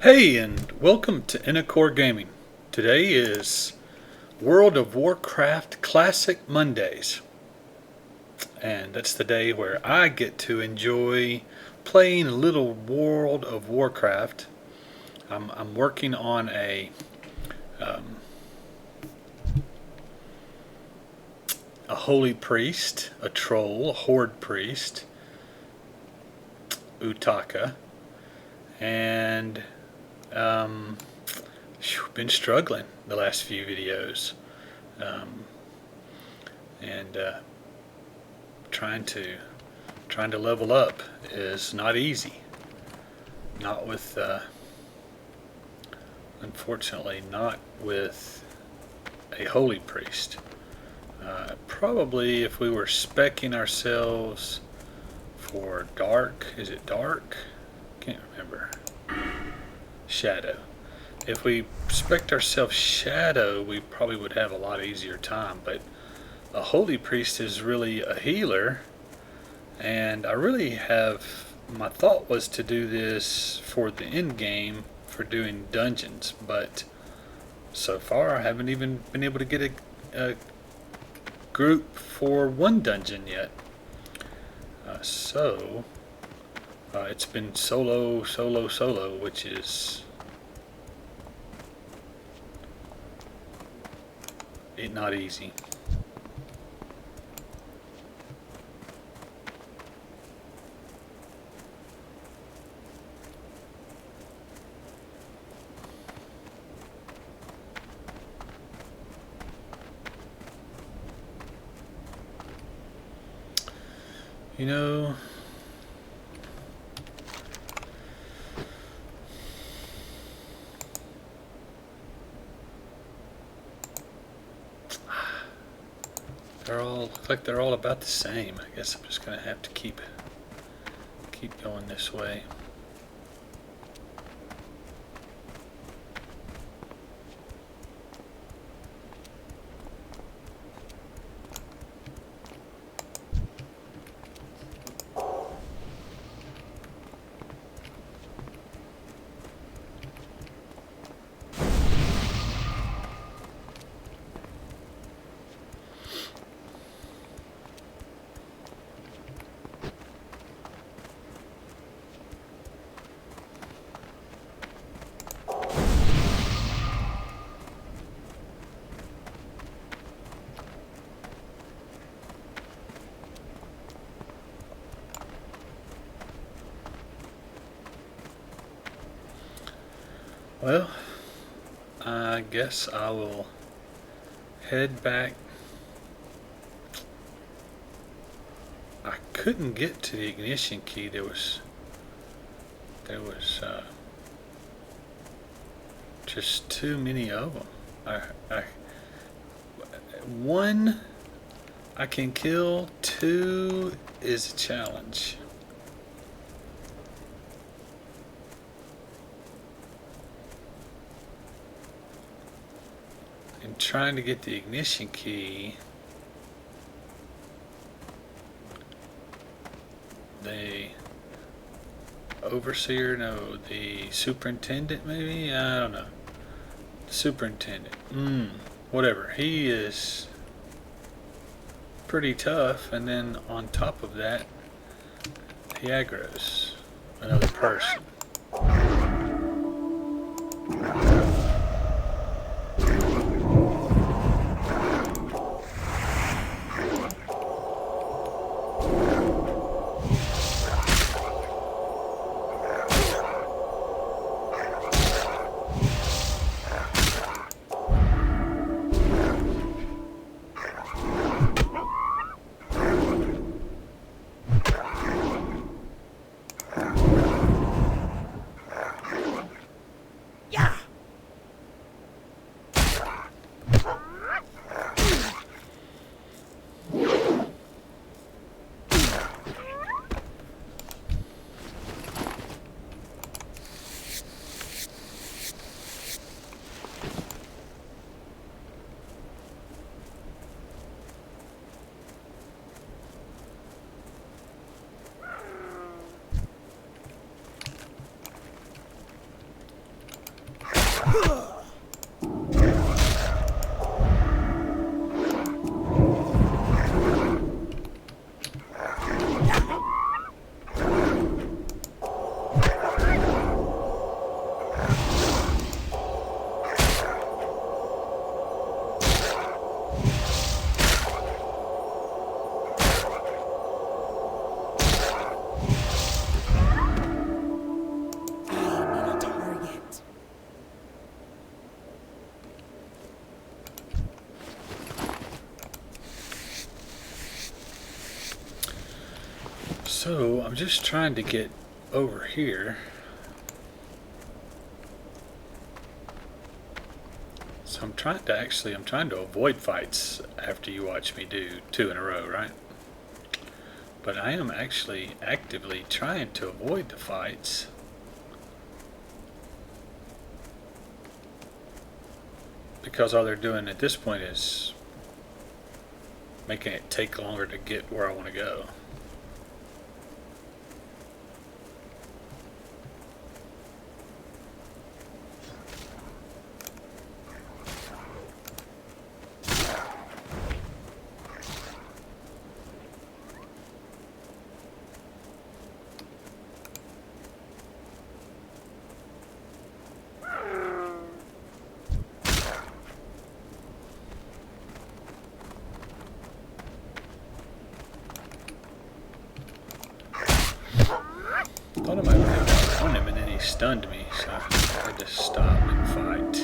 Hey, and welcome to Inacore Gaming. Today is World of Warcraft Classic Mondays, and that's the day where I get to enjoy playing a little World of Warcraft. I'm working on um, a holy priest, a troll, a horde priest, Utaka, and um, been struggling the last few videos. Um, and trying to level up is not easy. Not with, unfortunately, not with a holy priest. Probably if we were speccing ourselves for dark, is it dark? Can't remember. Shadow. If we spec'd ourselves shadow, we probably would have a lot easier time, but a holy priest is really a healer, and I really have, my thought was to do this for the end game for doing dungeons, but so far I haven't even been able to get a group for one dungeon yet. So it's been solo, which is not easy. You know, look like they're all about the same. I guess I'm just gonna have to keep going this way. Well, I guess I will head back. I couldn't get to the ignition key. There was just too many of them. One I can kill. Two is a challenge. And trying to get the ignition key, the overseer, no, the superintendent maybe? I don't know. Superintendent. Whatever. He is pretty tough, and then on top of that, he aggroes another person. So I'm just trying to get over here. So I'm trying to avoid fights after you watch me do 2 in a row, right? But I am actually actively trying to avoid the fights. Because all they're doing at this point is making it take longer to get where I want to go. Thought I might have on him and then he stunned me, so I had to stop and fight.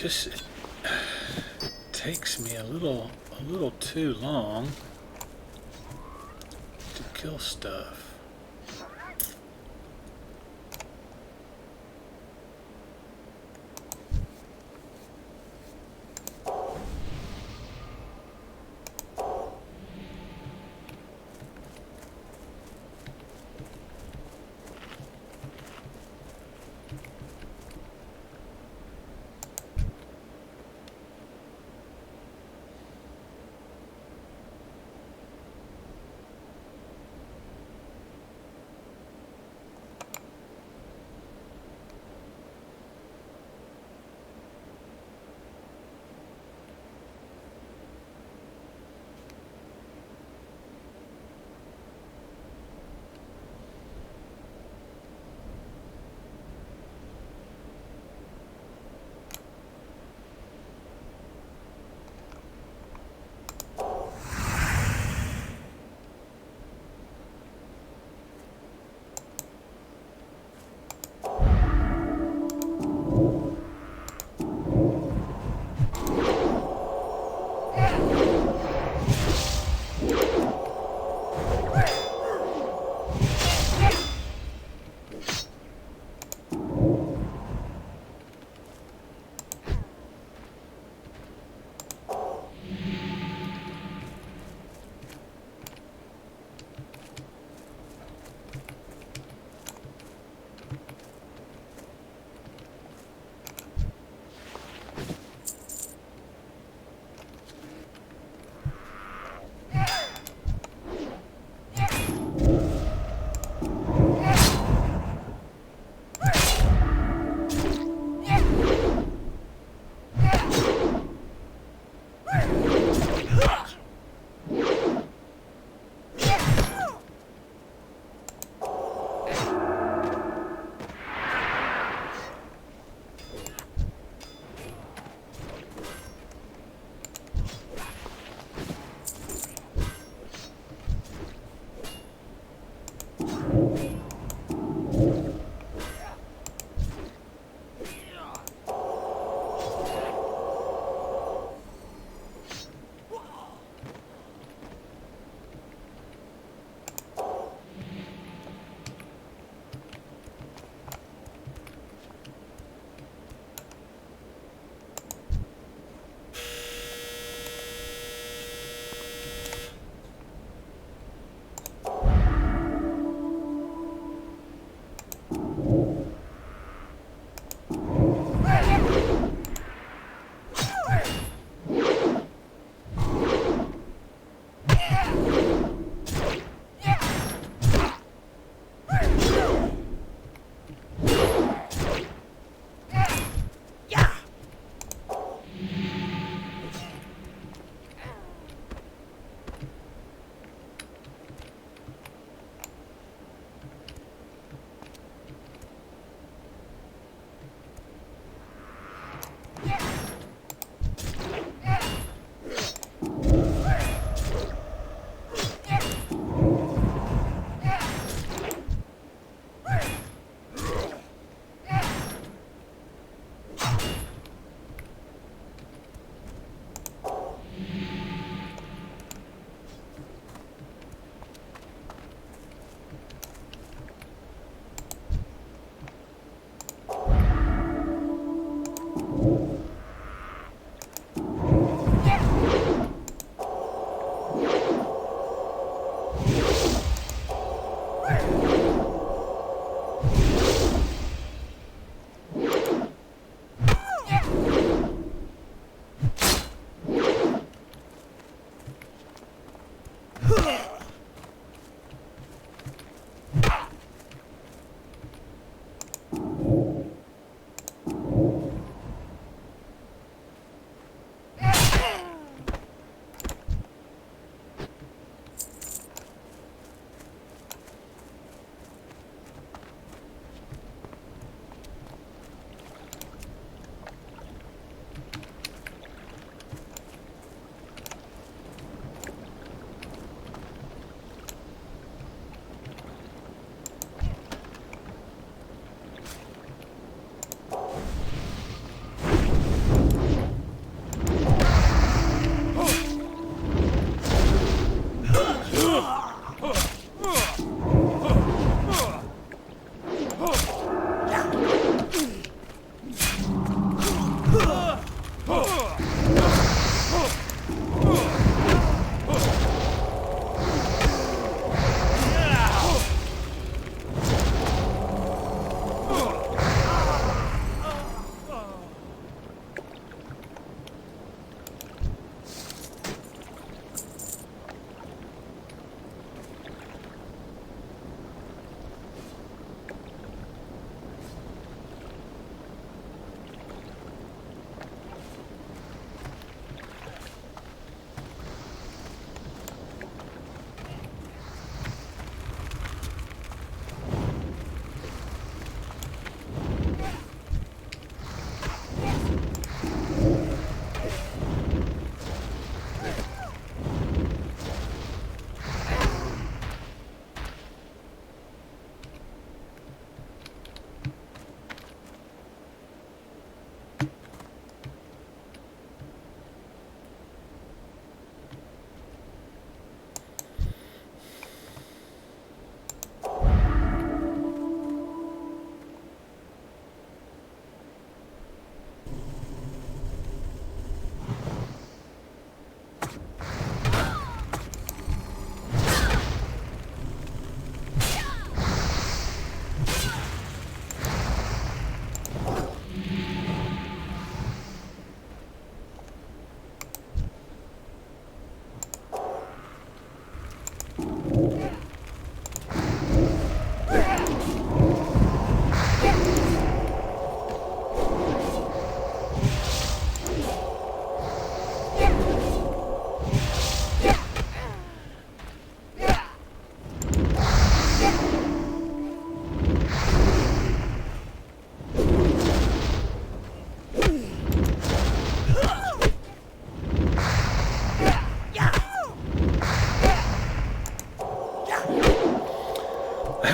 It takes me a little too long to kill stuff.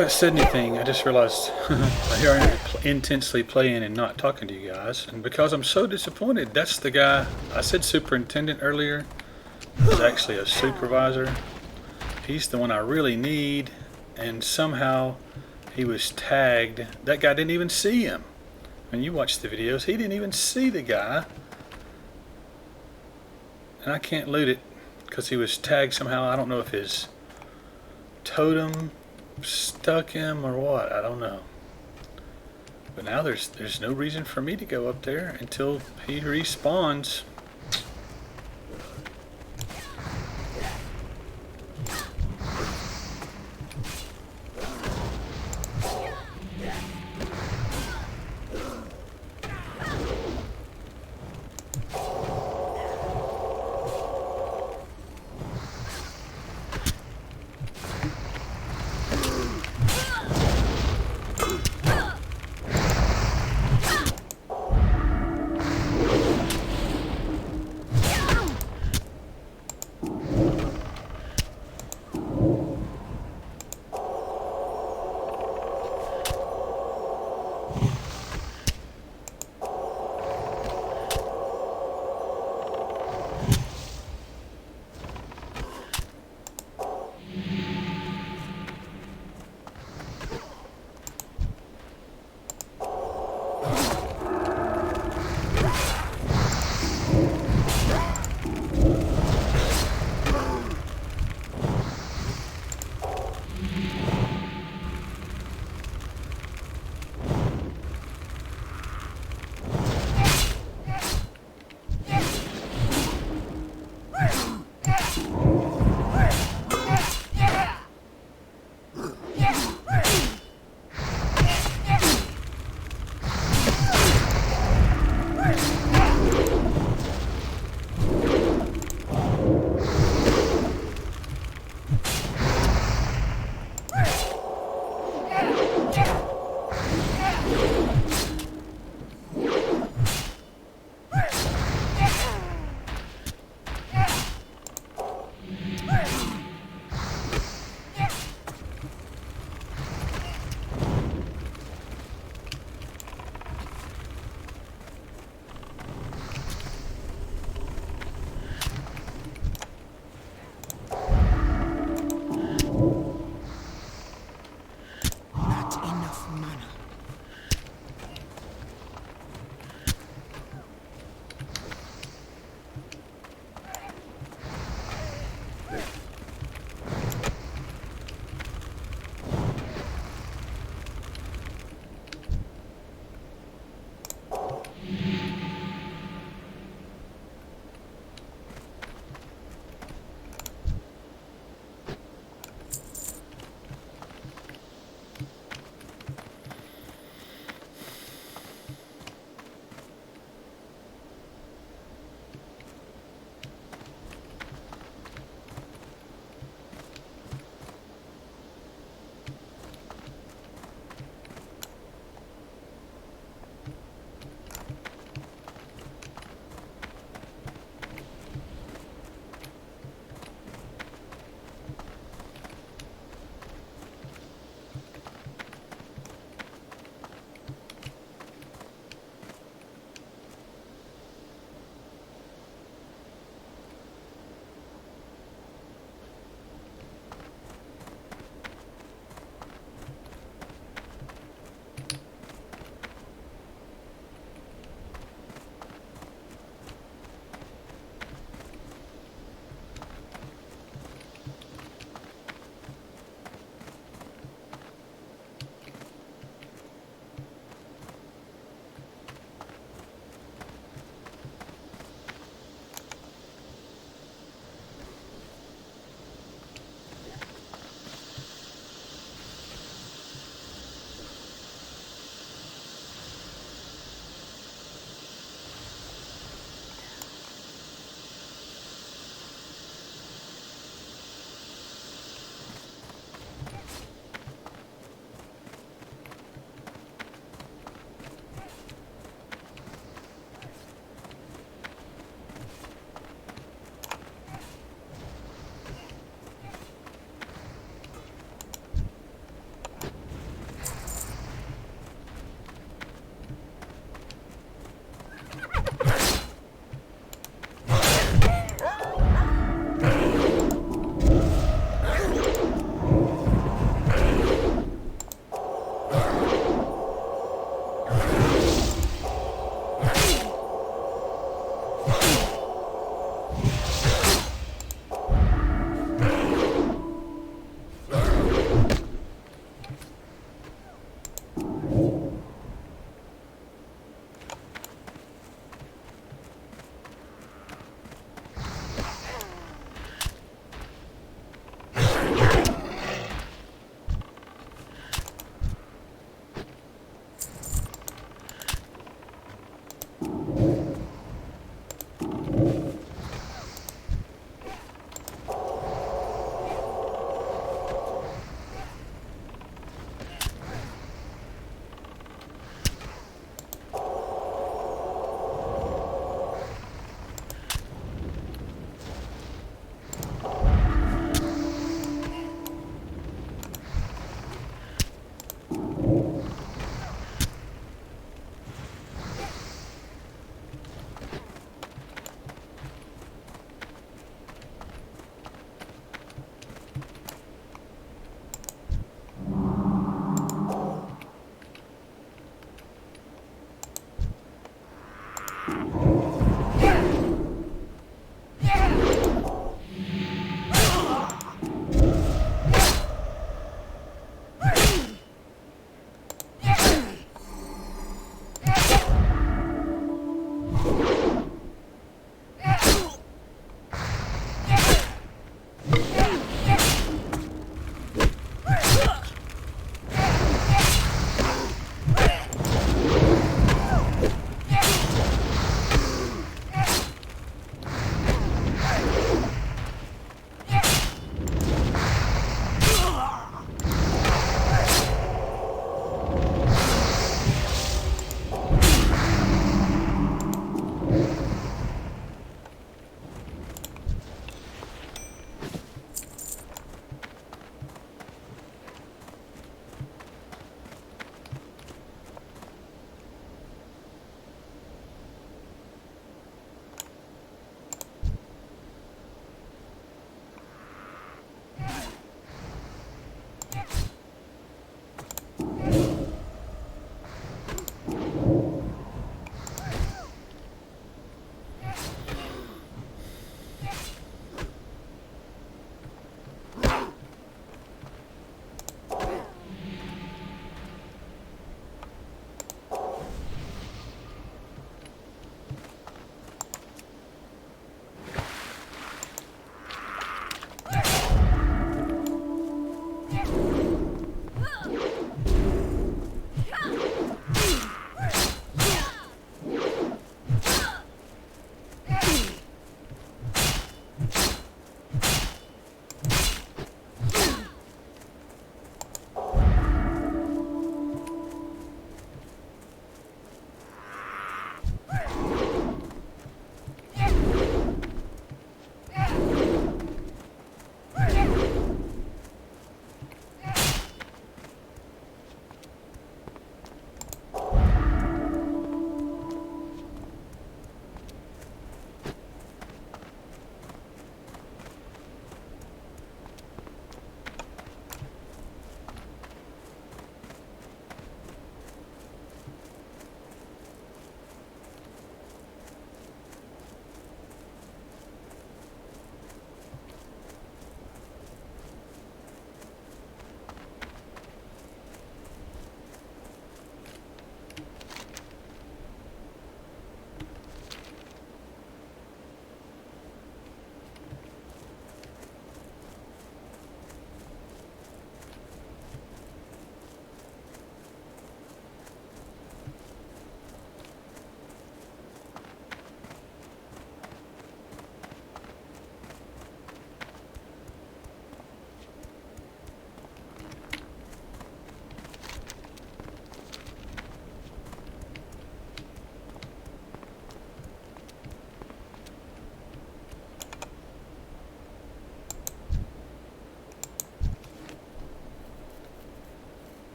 haven't said anything. I just realized here I am intensely playing and not talking to you guys. And because I'm so disappointed, that's the guy. I said superintendent earlier. He's actually a supervisor. He's the one I really need. And somehow he was tagged. That guy didn't even see him. When you watch the videos, he didn't even see the guy. And I can't loot it because he was tagged somehow. I don't know if his totem stuck him or what. I don't know. But now there's no reason for me to go up there until he respawns.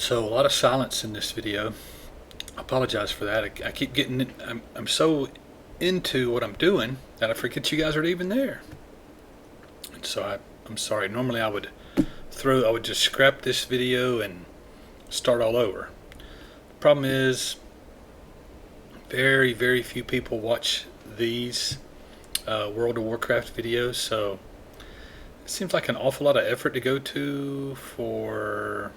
So a lot of silence in this video. I apologize for that. I keep getting, I'm so into what I'm doing that I forget you guys are even there. And so I'm sorry. Normally I would just scrap this video and start all over. The problem is very, very few people watch these World of Warcraft videos, so it seems like an awful lot of effort to go to for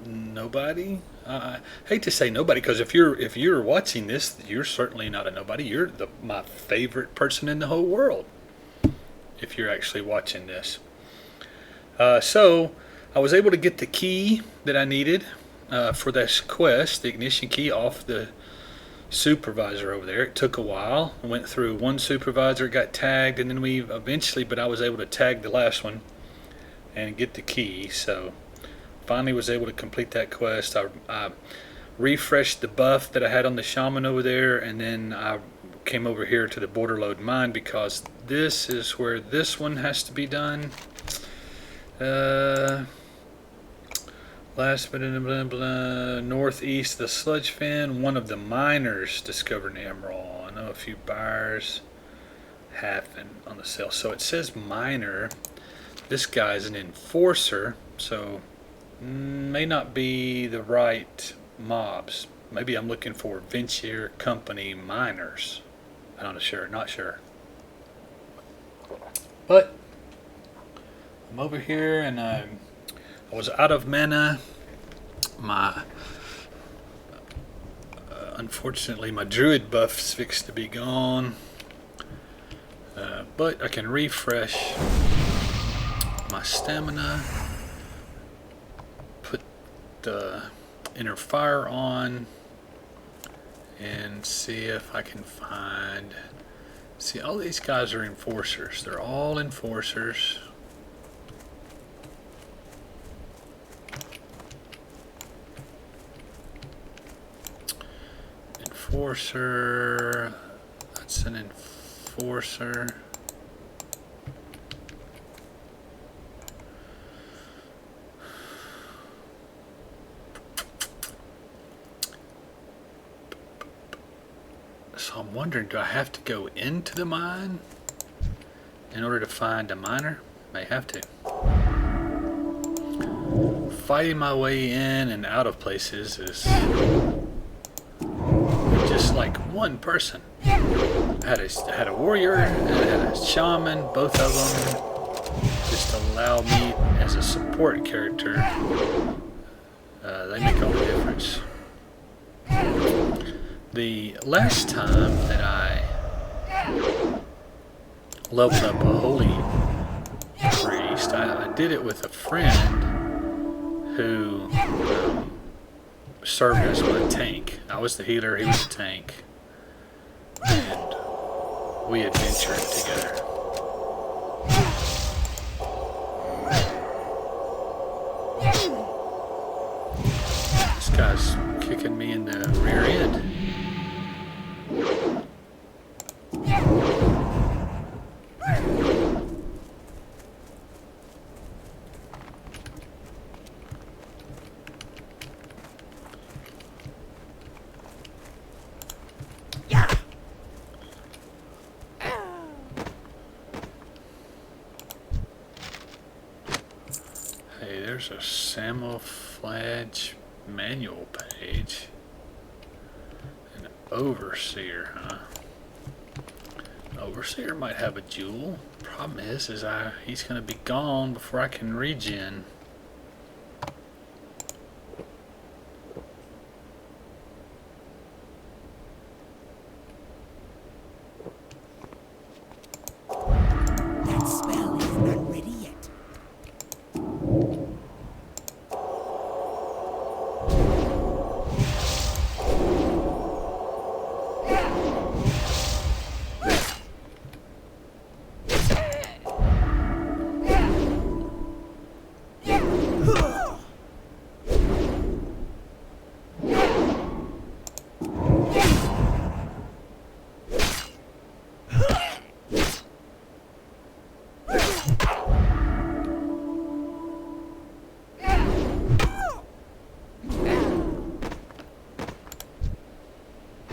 nobody. I hate to say nobody, because if you're watching this, you're certainly not a nobody. You're my favorite person in the whole world if you're actually watching this. So I was able to get the key that I needed for this quest, the ignition key, off the supervisor over there. It took a while. I went through one supervisor, got tagged, and then but I was able to tag the last one and get the key. So finally was able to complete that quest. I refreshed the buff that I had on the shaman over there, and then I came over here to the border load mine, because this is where this one has to be done. Last bit in blah, blah, northeast of the sludge fin, one of the miners discovered an emerald. I know a few buyers have been on the sale. So it says miner. This guy's an enforcer, so may not be the right mobs. Maybe I'm looking for venture company miners. I'm not sure. But I'm over here, and I was out of mana. Unfortunately, my druid buff's fixed to be gone. But I can refresh my stamina. Put the inner fire on and see if I can find. See, all these guys are enforcers. They're all enforcers. Enforcer. That's an enforcer. So I'm wondering, do I have to go into the mine in order to find a miner? May have to. Fighting my way in and out of places is just like one person. I had a warrior and I had a shaman. Both of them just allow me as a support character. They make all the difference. The last time that I leveled up a holy priest, I did it with a friend who served as my tank. I was the healer, he was the tank, and we adventured together. This guy's kicking me in the rear end. Hey, there's a camouflage manual page. An overseer, huh? An overseer might have a jewel. Problem is he's gonna be gone before I can regen.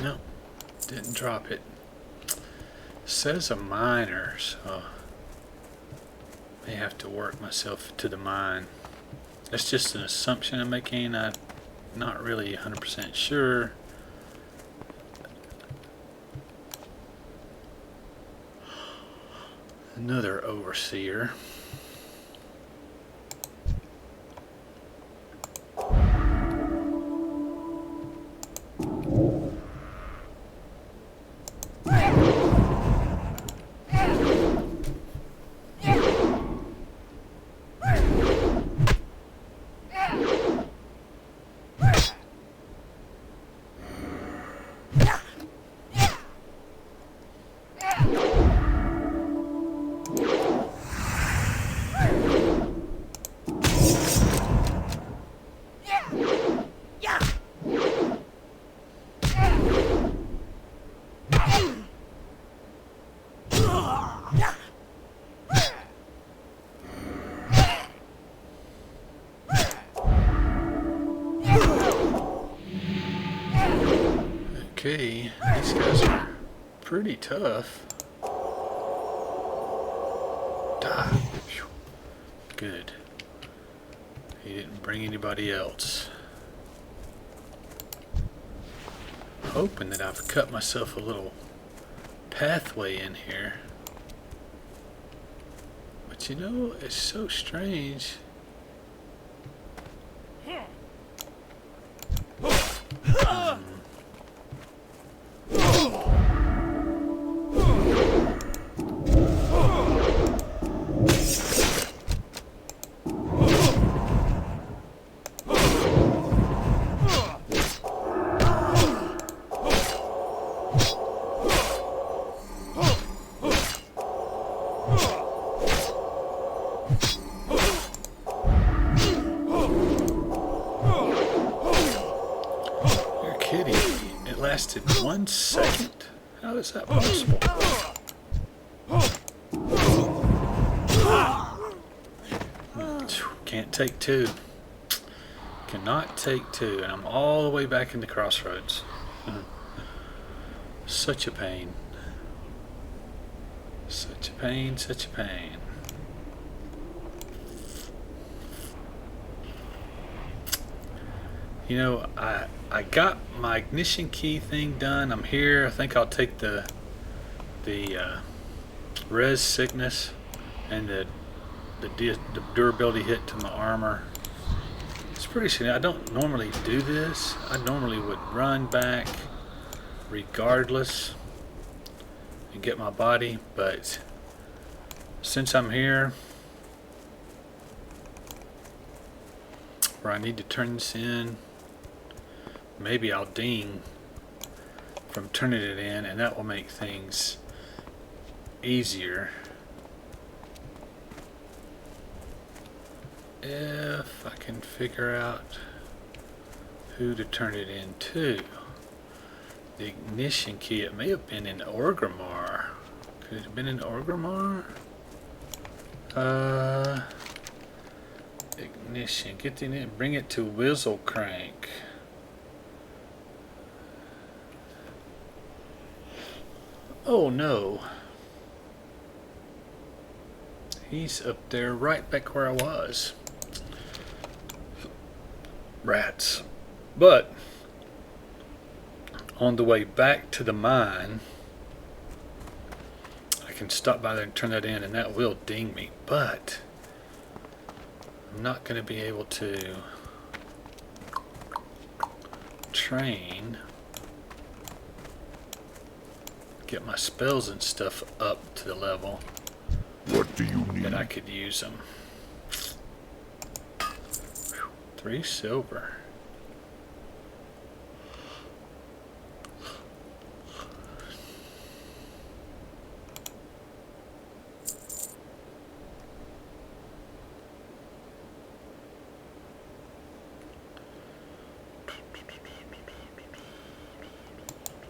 No, didn't drop it. Says a miner, so may have to work myself to the mine. That's just an assumption I'm making. I'm not really 100% sure. Another overseer. Okay, these guys are pretty tough. Die. Good. He didn't bring anybody else. Hoping that I've cut myself a little pathway in here. But you know, it's so strange. It lasted 1 second? How is that possible? Can't take two. Cannot take two. And I'm all the way back in the crossroads. Such a pain. Such a pain, such a pain. You know, I got my ignition key thing done. I'm here. I think I'll take the res sickness and the durability hit to my armor. It's pretty soon. I don't normally do this. I normally would run back regardless and get my body, but since I'm here where I need to turn this in, maybe I'll ding from turning it in, and that will make things easier if I can figure out who to turn it into. The ignition key, it may have been in Orgrimmar. Could it have been in Orgrimmar? Ignition, get it in, bring it to Whizzlecrank. Oh no. He's up there right back where I was. Rats. But on the way back to the mine, I can stop by there and turn that in, and that will ding me. But I'm not going to be able to train, get my spells and stuff up to the level What do you need? that I could use them. 3 silver.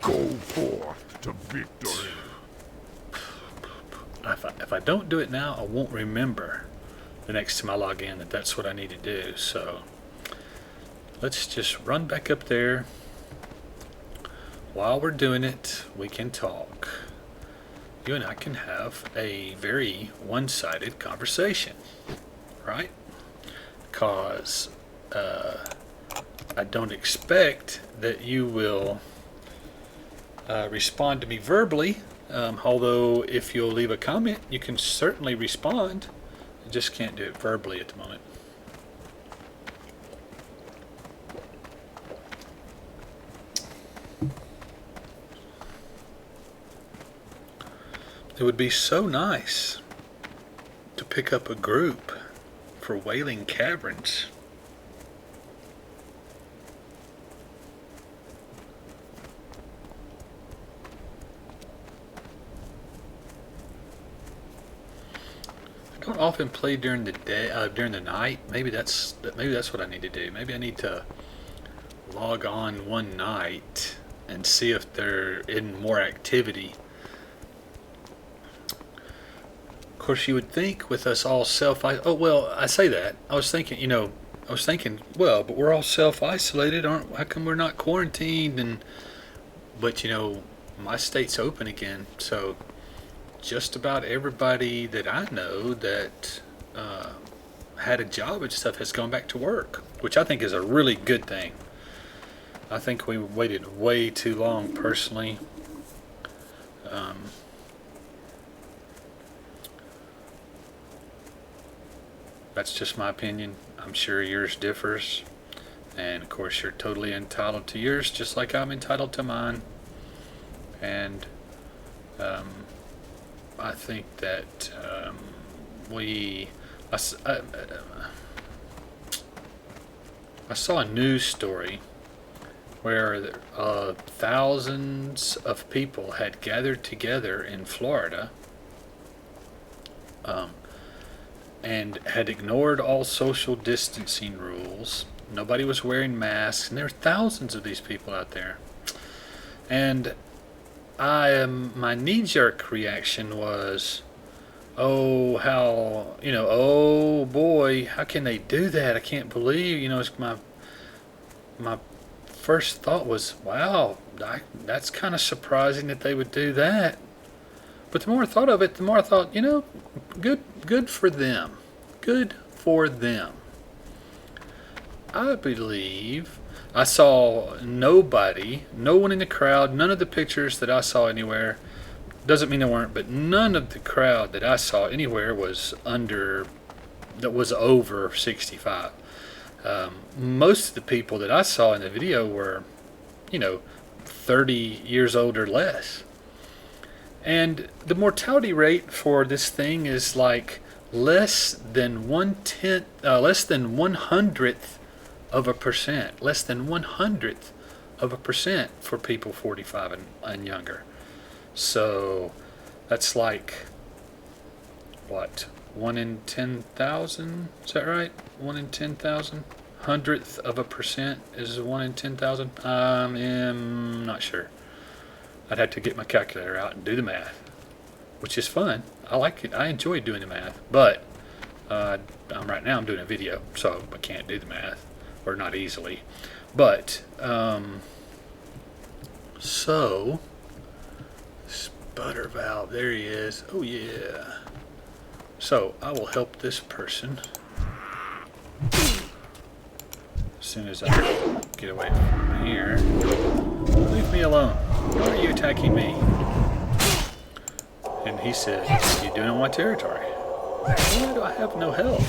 Go forth to victory. If I don't do it now, I won't remember the next time I log in that that's what I need to do. So let's just run back up there, while we're doing it, we can talk. You and I can have a very one-sided conversation, right? Because I don't expect that you will respond to me verbally, although if you'll leave a comment, you can certainly respond. I just can't do it verbally at the moment. It would be so nice to pick up a group for Wailing Caverns. I don't often play during the day, during the night. Maybe that's what I need to do. Maybe I need to log on one night and see if they're in more activity. Of course, you would think with us all I say that. I was thinking, well, but we're all self-isolated, aren't? How come we're not quarantined? But my state's open again, so just about everybody that I know that had a job and stuff has gone back to work, which I think is a really good thing. I think we waited way too long, personally. That's just my opinion. I'm sure yours differs. And of course, you're totally entitled to yours, just like I'm entitled to mine. And I think that I saw a news story where thousands of people had gathered together in Florida and had ignored all social distancing rules. Nobody was wearing masks, and there were thousands of these people out there. And my knee-jerk reaction was, oh, oh boy, how can they do that? I can't believe, it's my first thought was, wow, that's kind of surprising that they would do that. But the more I thought of it, the more I thought, good for them. Good for them. I believe I saw no one in the crowd, none of the pictures that I saw anywhere, doesn't mean there weren't, but none of the crowd that I saw anywhere was over 65. Most of the people that I saw in the video were, 30 years old or less. And the mortality rate for this thing is like less than 1/10, less than 1/100th of a percent, less than 1/100th of a percent for people 45 and younger. So that's like, what, 1 in 10,000? Is that right? 1 in 10,000? 100th of a percent is 1 in 10,000? I'm not sure. I'd have to get my calculator out and do the math, which is fun. I like it. I enjoy doing the math, but right now I'm doing a video, so I can't do the math, or not easily. But so sputter valve, there he is. Oh yeah. So I will help this person as soon as I get away from here. Leave me alone. Why are you attacking me? And he said, you doing on my territory? Why do I have no health?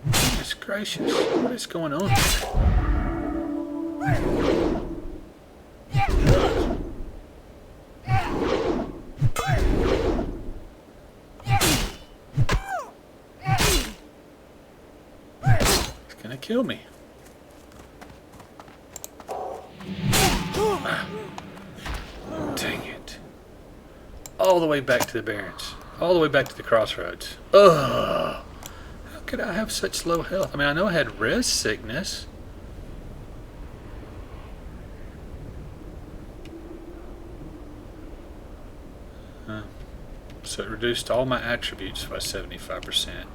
Goodness gracious, what is going on He's gonna kill me. Dang it. All the way back to the Barrens. All the way back to the crossroads. Ugh. How could I have such low health? I mean, I know I had res sickness. So it reduced all my attributes by 75%.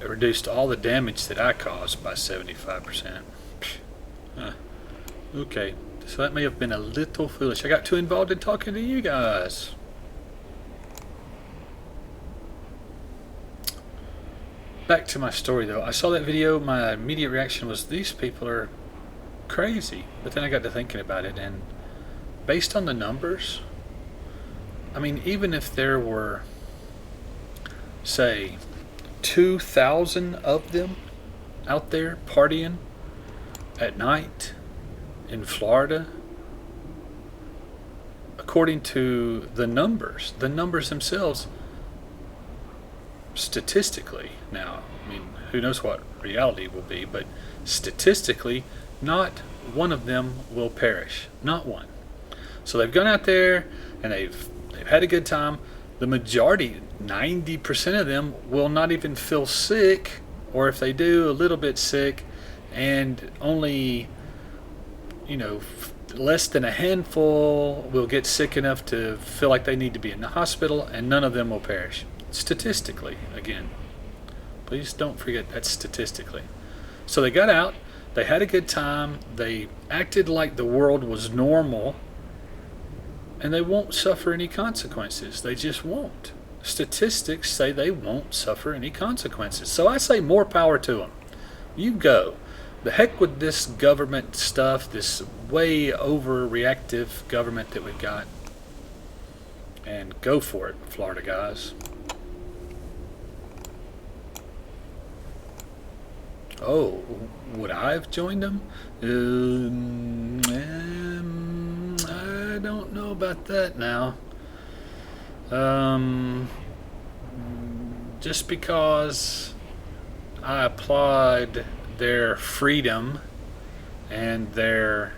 It reduced all the damage that I caused by 75%. Okay, so that may have been a little foolish. I got too involved in talking to you guys. Back to my story though. I saw that video, my immediate reaction was these people are crazy. But then I got to thinking about it, and based on the numbers, I mean, even if there were, say, 2,000 of them out there partying at night in Florida, according to the numbers themselves, statistically, now, I mean, who knows what reality will be, but statistically, not one of them will perish. Not one. So they've gone out there and they've had a good time. The majority, 90% of them, will not even feel sick, or if they do, a little bit sick, and only, less than a handful will get sick enough to feel like they need to be in the hospital, and none of them will perish. Statistically, again. Please don't forget that's statistically. So they got out, they had a good time, they acted like the world was normal, and they won't suffer any consequences. They just won't. Statistics say they won't suffer any consequences. So I say more power to them. You go. The heck with this government stuff, this way overreactive government that we've got. And go for it, Florida guys. Oh, would I have joined them? I don't know about that now. Just because I applaud their freedom and their,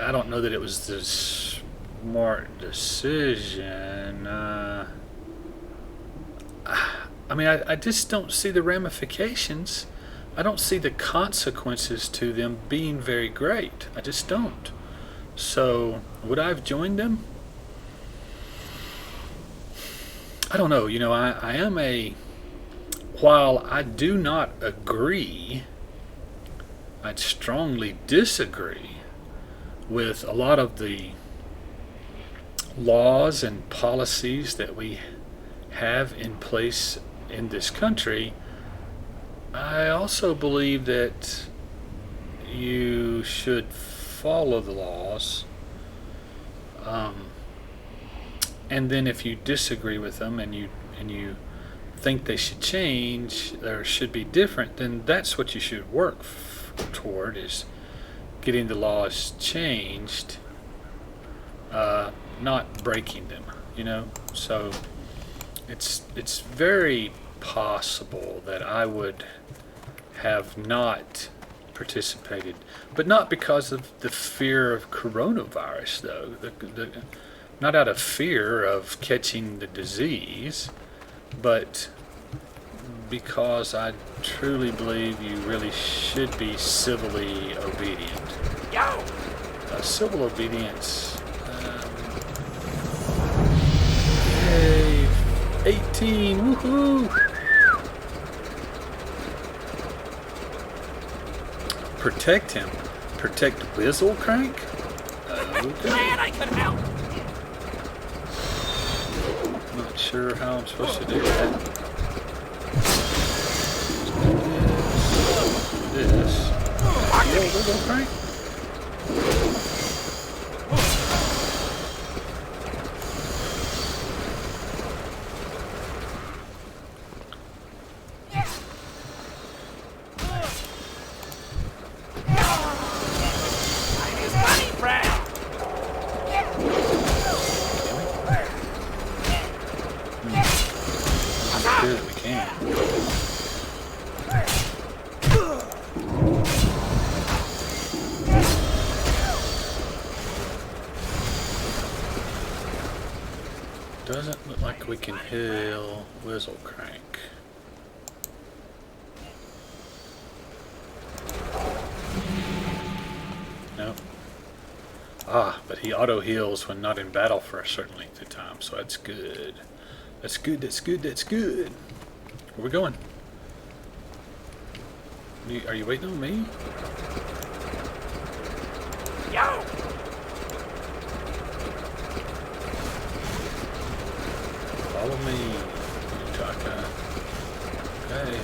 I don't know that it was the smart decision. I mean, I just don't see the ramifications. I don't see the consequences to them being very great. I just don't. So, would I have joined them? I don't know. I am while I do not agree, I'd strongly disagree with a lot of the laws and policies that we have in place in this country. I also believe that you should follow the laws, and then if you disagree with them and you think they should change or should be different, then that's what you should work toward, is getting the laws changed, not breaking them. So it's very possible that I would have not participated, but not because of the fear of coronavirus, though. Not out of fear of catching the disease, but because I truly believe you really should be civilly obedient. Civil obedience. Yay! 18! Woohoo! Protect him. Protect Whizzlecrank? Okay. Glad I could help. Not sure how I'm supposed to do that. This. Yo, Whizzlecrank? Doesn't look like we can heal Whizzlecrank. No. But he auto heals when not in battle for a certain length of time, so that's good. That's good, that's good, that's good. Where we going? Are you waiting on me? Yo! Follow me, Utaka. Okay.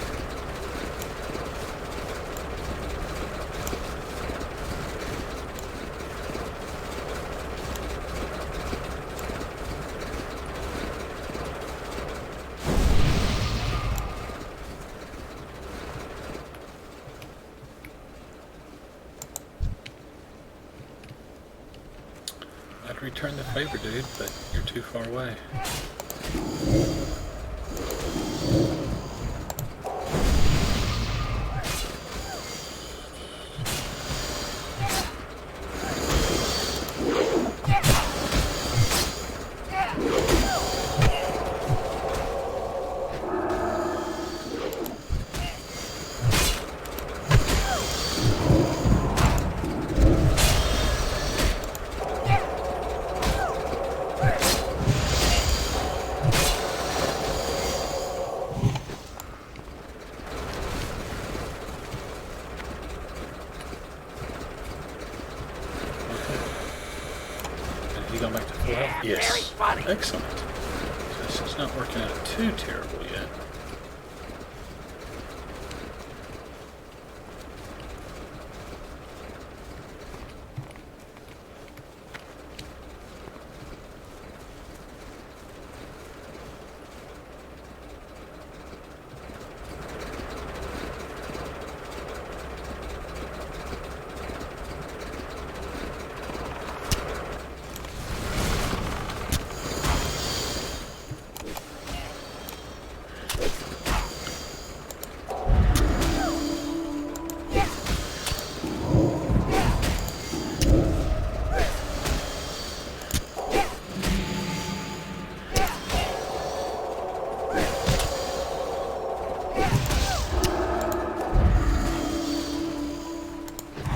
I'd return the favor, dude, but you're too far away. You going back to full health? Very Yes. funny. Excellent. So it's not working out too terrible yet.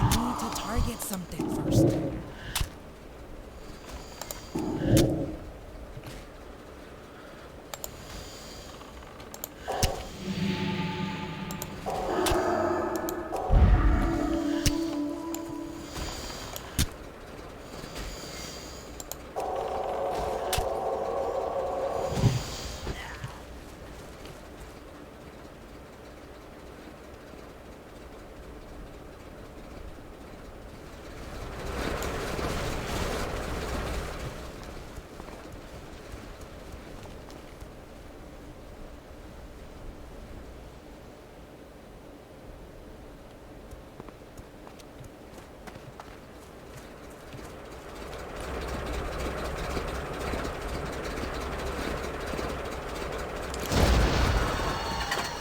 Need to target something first.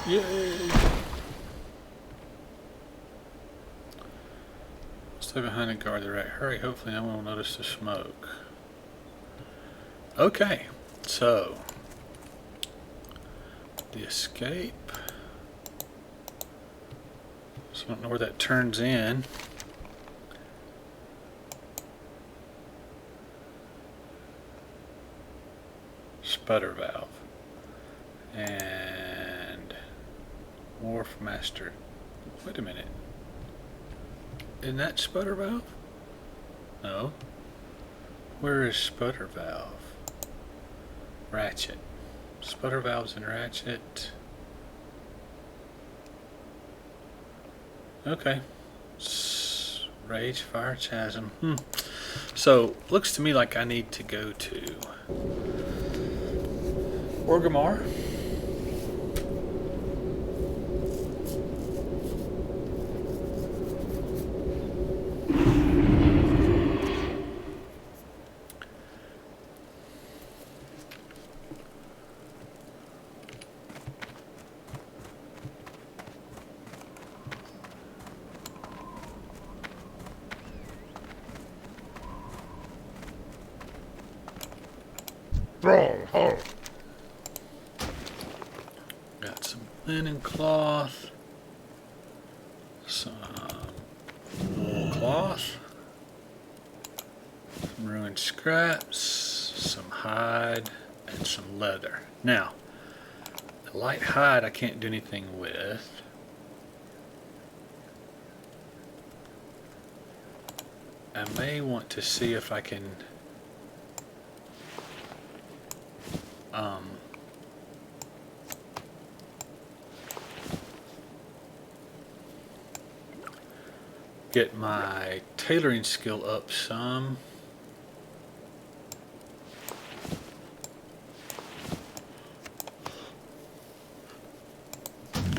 Yay! Stay behind and guard the right. Hurry, hopefully no one will notice the smoke. Okay, so the escape. So I don't know where that turns in. Sputter valve. And Wharf Master. Wait a minute. Isn't that sputter valve? No. Where is sputter valve? Ratchet. Sputter valves and ratchet. Okay. Rage, fire, chasm. So, looks to me like I need to go to Orgrimmar. Stronghold. Got some linen cloth, some wool cloth, some ruined scraps, some hide, and some leather. Now, the light hide I can't do anything with. I may want to see if I can get my tailoring skill up some.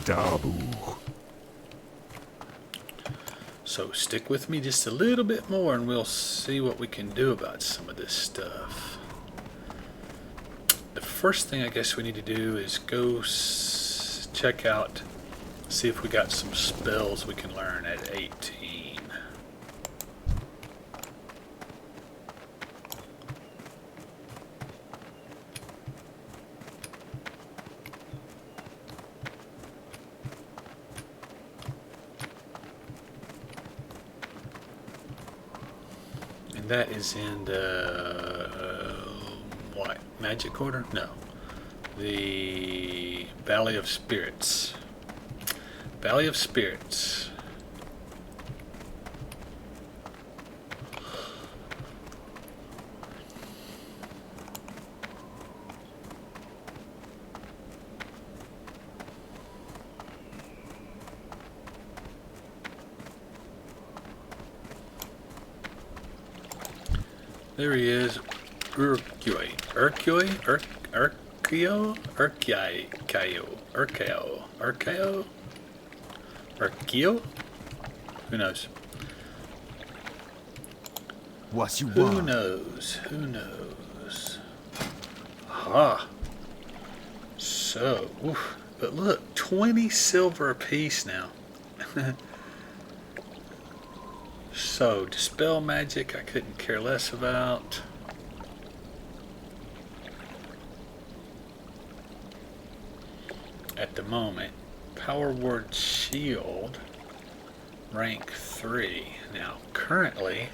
Dabu. So stick with me just a little bit more and we'll see what we can do about some of this stuff. The first thing I guess we need to do is go check out, see if we got some spells we can learn at 18. And that is in the what? Magic Order? No. The Valley of Spirits. Valley of Spirits. There he is. Urkio. Who knows? What you Who want? knows? Who knows? Aha. So, oof. But look, 20 silver apiece now. So, dispel magic I couldn't care less about. At the moment. Power word shield, rank 3. Now, currently,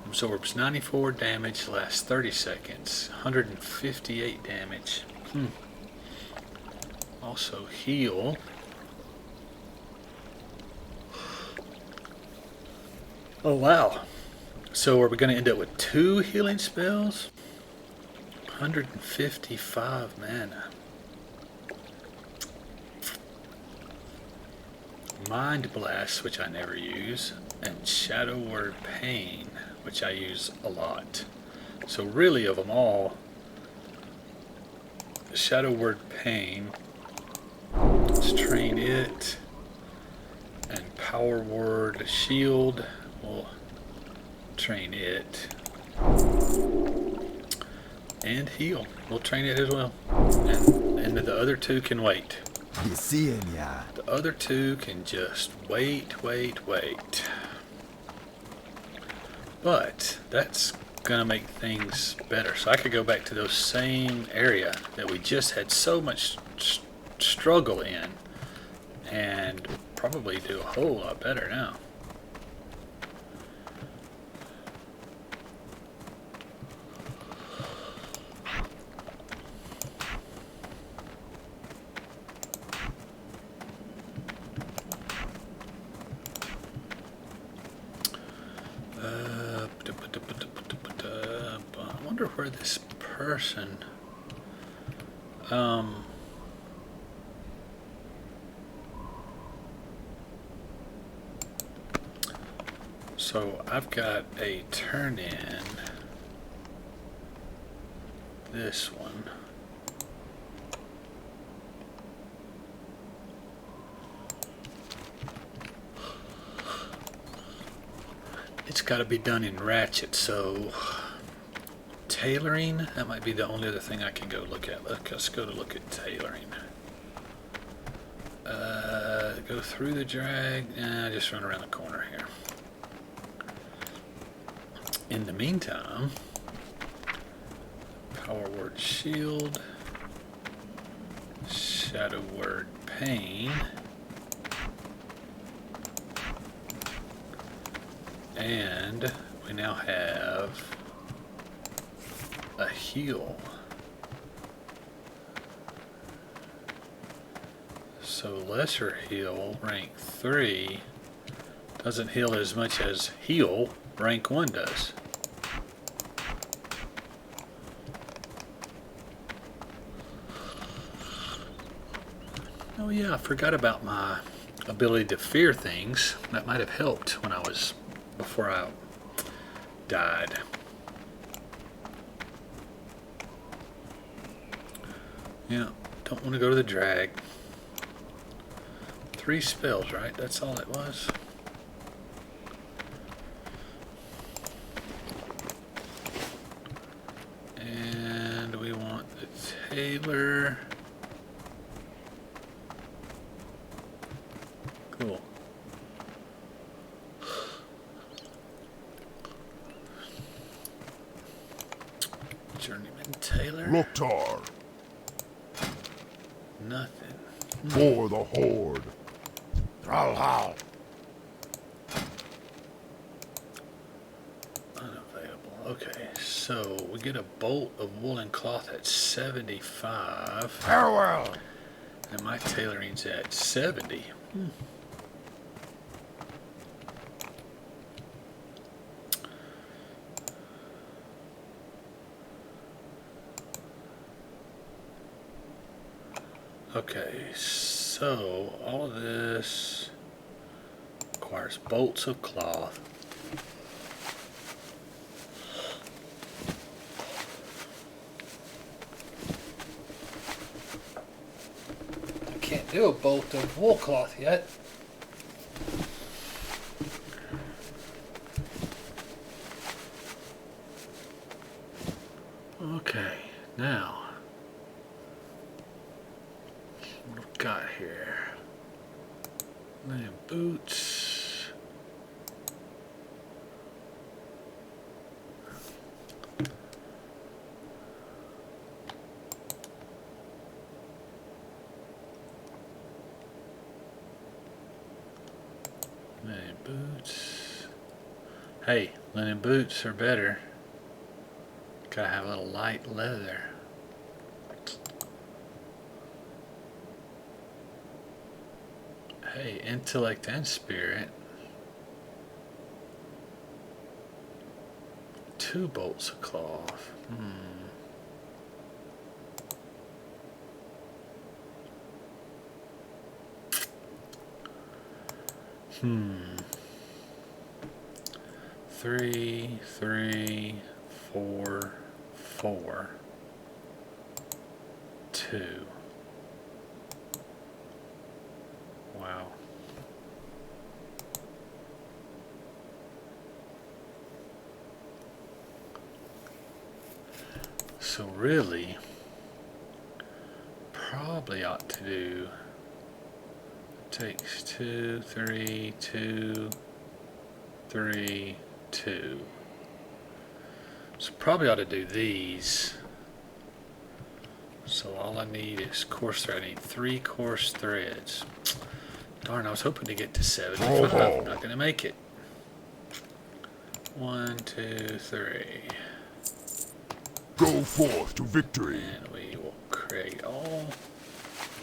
absorbs 94 damage, lasts 30 seconds, 158 damage. Also heal. Oh wow. So are we going to end up with 2 healing spells? 155 mana. Mind Blast, which I never use, and Shadow Word Pain, which I use a lot. So really of them all, Shadow Word Pain, let's train it, and Power Word Shield, we'll train it, and Heal, we'll train it as well, and the other 2 can wait. You seeing ya? The other 2 can just wait. But that's gonna make things better. So I could go back to those same area that we just had so much struggle in and probably do a whole lot better now. I wonder where this person so I've got a turn in this one. It's got to be done in ratchet, so tailoring, that might be the only other thing I can go look at. Let's go to look at tailoring. Go through the drag, just run around the corner here. In the meantime, Power Word Shield, Shadow Word Pain, and we now have a heal. So lesser heal, rank 3, Doesn't heal as much as heal rank 1 does. Oh yeah, I forgot about my ability to fear things. That might have helped when before I died. Yeah, don't want to go to the drag. 3 spells, right? That's all it was. And we want the tailor. Cool. Journeyman tailor. Loktar, Nothing. for the Horde. Thralhal. Unavailable. Okay, so we get a bolt of woolen cloth at 75. Farewell. And my tailoring's at 70. Okay, so all of this requires bolts of cloth. I can't do a bolt of wool cloth yet. Okay, now what I've got here? Linen boots. Linen boots. Hey, linen boots are better. Gotta have a little light leather. Hey, intellect and spirit. 2 bolts of cloth. Three, 4, 4, 2. Wow. So really, probably ought to do, takes 2, 3, 2, 3, 2. So probably ought to do these. So all I need is coarse thread. I need 3 coarse threads. Darn, I was hoping to get to 75. I'm not going to make it. 1, 2, 3. Go forth to victory. And we will create all.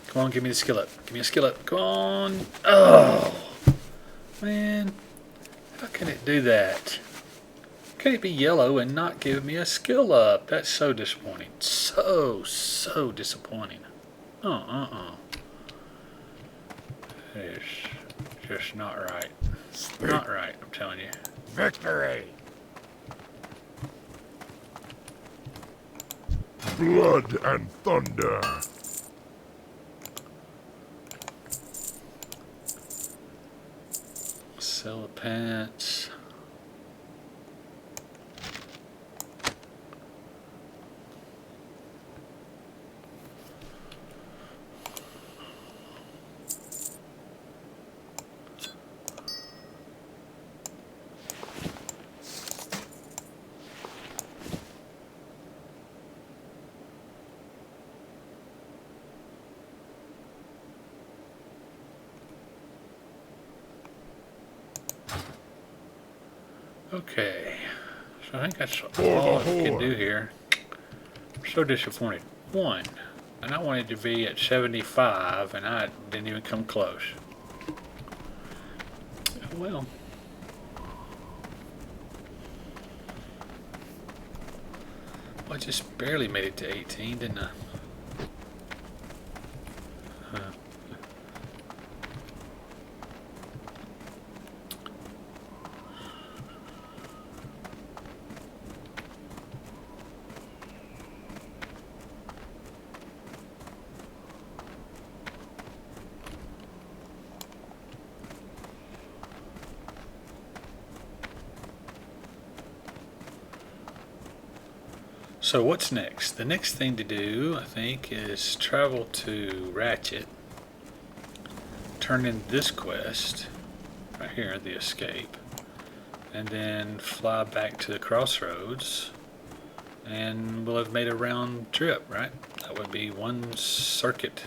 Come on, give me the skill up. Give me a skill up. Come on. Oh, man. How can it do that? Can it be yellow and not give me a skill up? That's so disappointing. So disappointing. It's just not right. Not right, I'm telling you. Victory. Blood and thunder. Sell the pants. Okay, so I think that's all I can do here. I'm so disappointed. 1, and I wanted to be at 75, and I didn't even come close. Well, I just barely made it to 18, didn't I? Huh. So what's next? The next thing to do, I think, is travel to Ratchet, turn in this quest, right here, the escape, and then fly back to the crossroads, and we'll have made a round trip, right? That would be one circuit.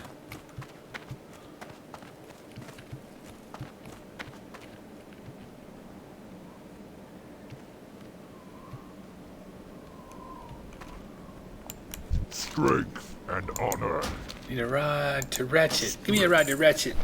Strength and honor. Need a ride to Ratchet. Give me a ride to Ratchet.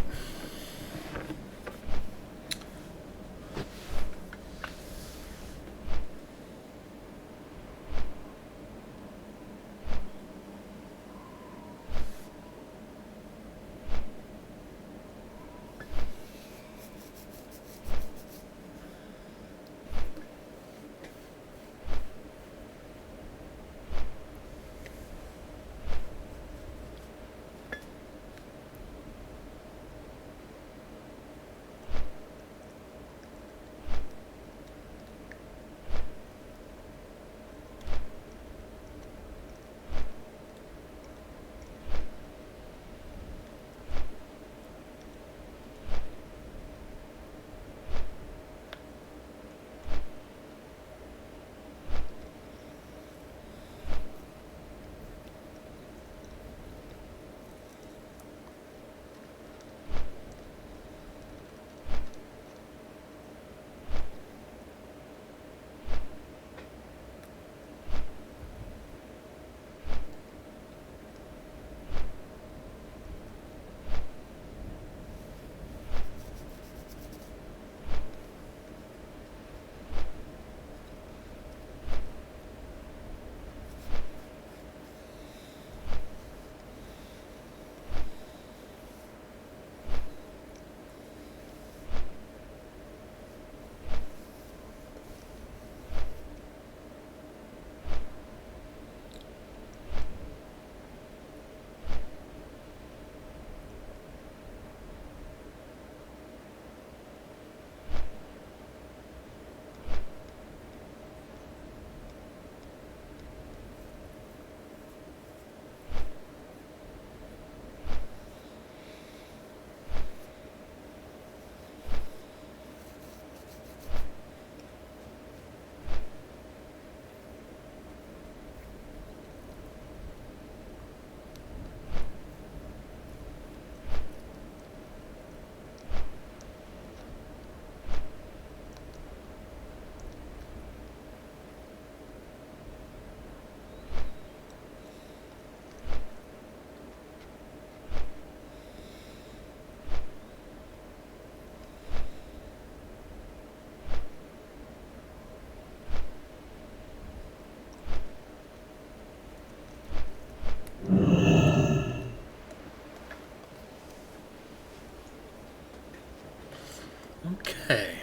Okay.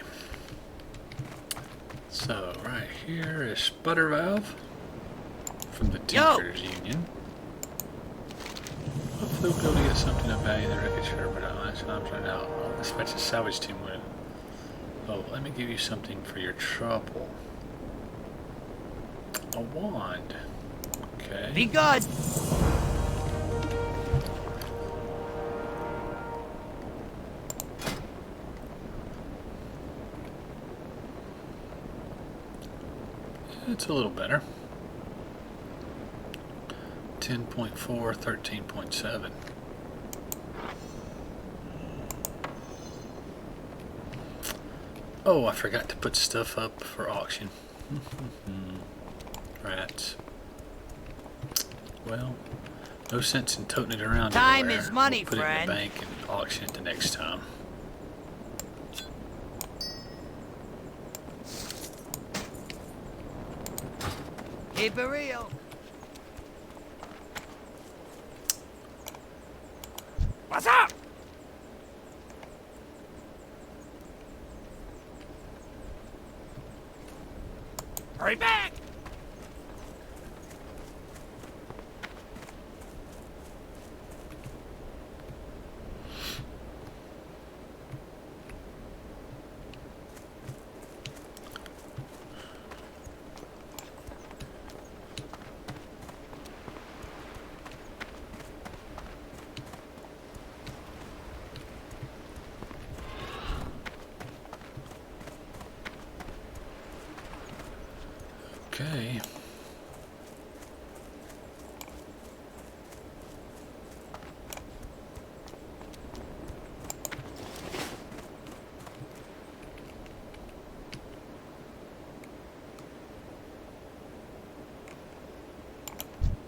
So right here is Sputter Valve from the Tinkers Union. Hopefully we'll be able to get something of value in the wreckage for but that's what I'm trying out. Oh, dispatch a salvage team with. Oh, let me give you something for your trouble. A wand. Okay. Be good. It's a little better. 10.4, 13.7. Oh, I forgot to put stuff up for auction. Rats. Well, no sense in toting it around Time everywhere. is money, We'll put friend. it in the bank and auction it the next time. Keep it real. Hurry back! Okay.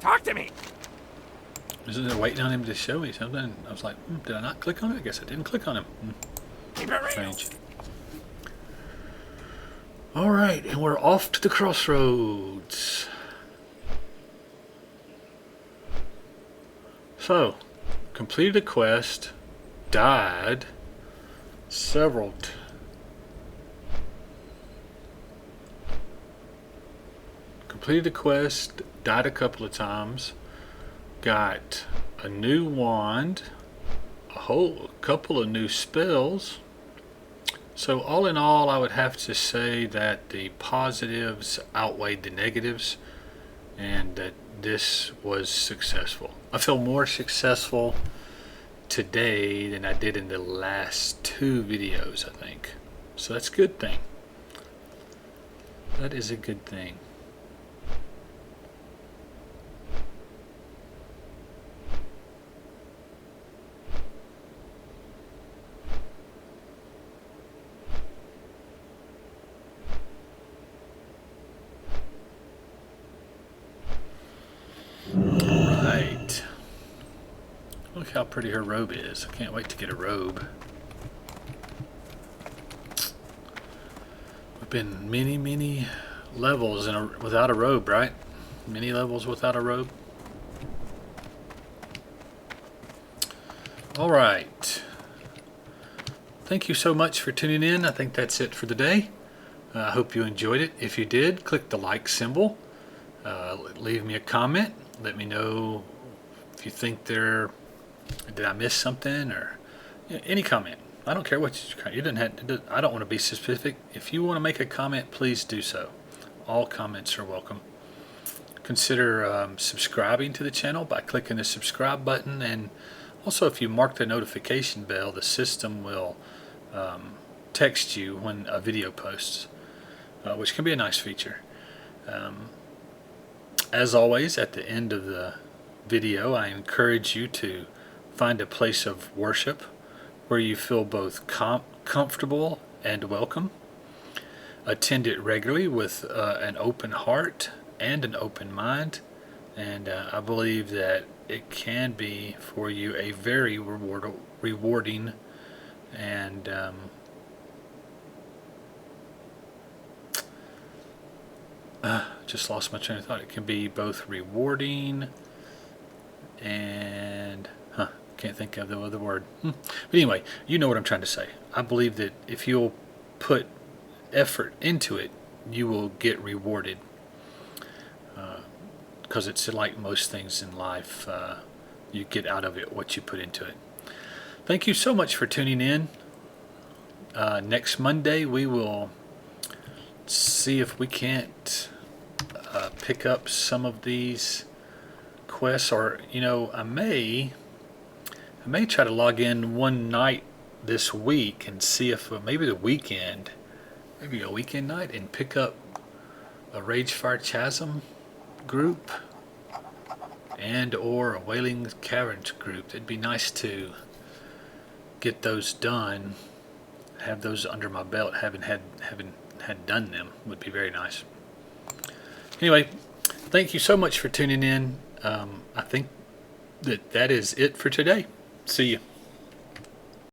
Talk to me! Isn't it waiting on him to show me something? I was like, did I not click on it? I guess I didn't click on him. Keep it real! Strange. Alright, and we're off to the crossroads. So, completed a quest, died several completed the quest, died a couple of times, got a new wand, a couple of new spells. So all in all, I would have to say that the positives outweighed the negatives and that this was successful. I feel more successful today than I did in the last 2 videos, I think. So that's a good thing. That is a good thing. Look how pretty her robe is. I can't wait to get a robe. We've been many levels without a robe, right? Many levels without a robe. Alright. Thank you so much for tuning in. I think that's it for the day. I hope you enjoyed it. If you did, click the like symbol. Leave me a comment. Let me know if you think did I miss something, or any comment. I don't care what you didn't have. I don't want to be specific. If you want to make a comment, please do so. All comments are welcome. Consider subscribing to the channel by clicking the subscribe button, and also if you mark the notification bell, the system will text you when a video posts, which can be a nice feature. As always, at the end of the video, I encourage you to find a place of worship where you feel both comfortable and welcome. Attend it regularly with an open heart and an open mind, and I believe that it can be for you a very rewarding and just lost my train of thought. It can be both rewarding and can't think of the other word. But anyway, you know what I'm trying to say. I believe that if you'll put effort into it, you will get rewarded. Because it's like most things in life, you get out of it what you put into it. Thank you so much for tuning in. Next Monday we will see if we can't pick up some of these quests, or I may try to log in one night this week and see if maybe a weekend night, and pick up a Ragefire Chasm group and or a Wailing Caverns group. It'd be nice to get those done, have those under my belt. Having had done them would be very nice. Anyway, thank you so much for tuning in. I think that is it for today. See you.